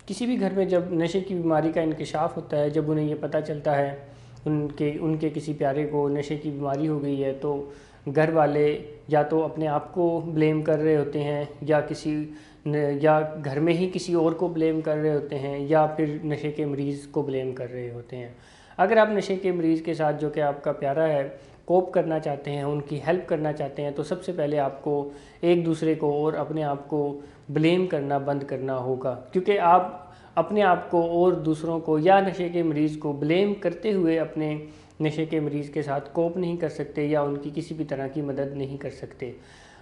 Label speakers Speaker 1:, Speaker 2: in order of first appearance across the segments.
Speaker 1: किसी भी घर में जब नशे की बीमारी का इंकशाफ होता है, जब उन्हें ये पता चलता है उनके उनके किसी प्यारे को नशे की बीमारी हो गई है, तो घर वाले या तो अपने आप को ब्लेम कर रहे होते हैं या घर में ही किसी और को ब्लेम कर रहे होते हैं या फिर नशे के मरीज़ को ब्लेम कर रहे होते हैं। अगर आप नशे के मरीज़ के साथ जो कि आपका प्यारा है कोप करना चाहते हैं, उनकी हेल्प करना चाहते हैं, तो सबसे पहले आपको एक दूसरे को और अपने आप को ब्लेम करना बंद करना होगा, क्योंकि आप अपने आप को और दूसरों को या नशे के मरीज़ को ब्लेम करते हुए अपने नशे के मरीज़ के साथ कोप नहीं कर सकते या उनकी किसी भी तरह की मदद नहीं कर सकते।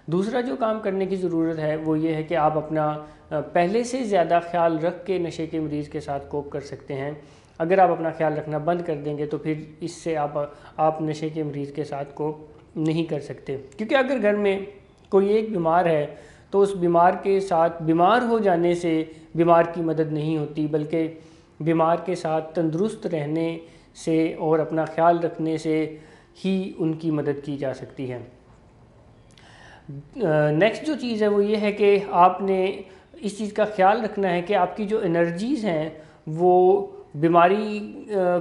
Speaker 1: दूसरा जो काम करने की ज़रूरत है वो ये है कि आप अपना पहले से ज़्यादा ख्याल रख के नशे के मरीज़ के साथ कोप कर सकते हैं। अगर आप अपना ख्याल रखना बंद कर देंगे तो फिर इससे आप नशे के मरीज़ के साथ कोप नहीं कर सकते, क्योंकि अगर घर में कोई एक बीमार है तो उस बीमार के साथ बीमार हो जाने से बीमार की मदद नहीं होती, बल्कि बीमार के साथ तंदुरुस्त रहने से और अपना ख्याल रखने से ही उनकी मदद की जा सकती है। नेक्स्ट जो चीज़ है वो ये है कि आपने इस चीज़ का ख्याल रखना है कि आपकी जो एनर्जीज़ हैं वो बीमारी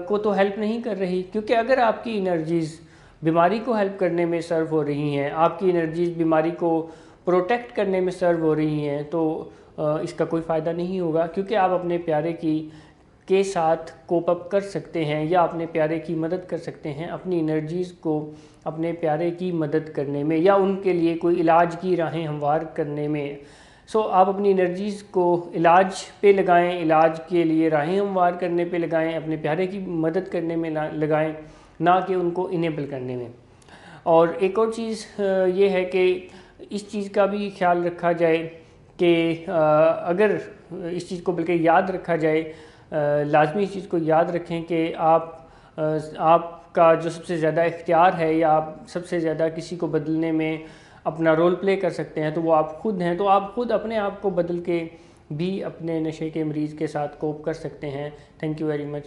Speaker 1: को तो हेल्प नहीं कर रही, क्योंकि अगर आपकी एनर्जीज़ बीमारी को हेल्प करने में सर्व हो रही हैं, आपकी एनर्जीज़ बीमारी को प्रोटेक्ट करने में सर्व हो रही हैं, तो इसका कोई फ़ायदा नहीं होगा, क्योंकि आप अपने प्यारे के साथ कोप अप कर सकते हैं या अपने प्यारे की मदद कर सकते हैं अपनी एनर्जीज़ को अपने प्यारे की मदद करने में या उनके लिए कोई इलाज की राहें हमवार करने में। आप अपनी एनर्जीज़ को इलाज पे लगाएं, इलाज के लिए राहें हमवार करने पे लगाएं, अपने प्यारे की मदद करने में लगाएं, ना कि उनको इनेबल करने में। और एक और चीज़ ये है कि इस चीज़ का भी ख्याल रखा जाए कि अगर इस चीज़ को बल्कि याद रखा जाए, लाजमी इस चीज़ को याद रखें कि आपका जो सबसे ज़्यादा इख्तियार है या आप सबसे ज़्यादा किसी को बदलने में अपना रोल प्ले कर सकते हैं तो वो आप खुद हैं। तो आप खुद अपने आप को बदल के भी अपने नशे के मरीज़ के साथ कोप कर सकते हैं। Thank you very much.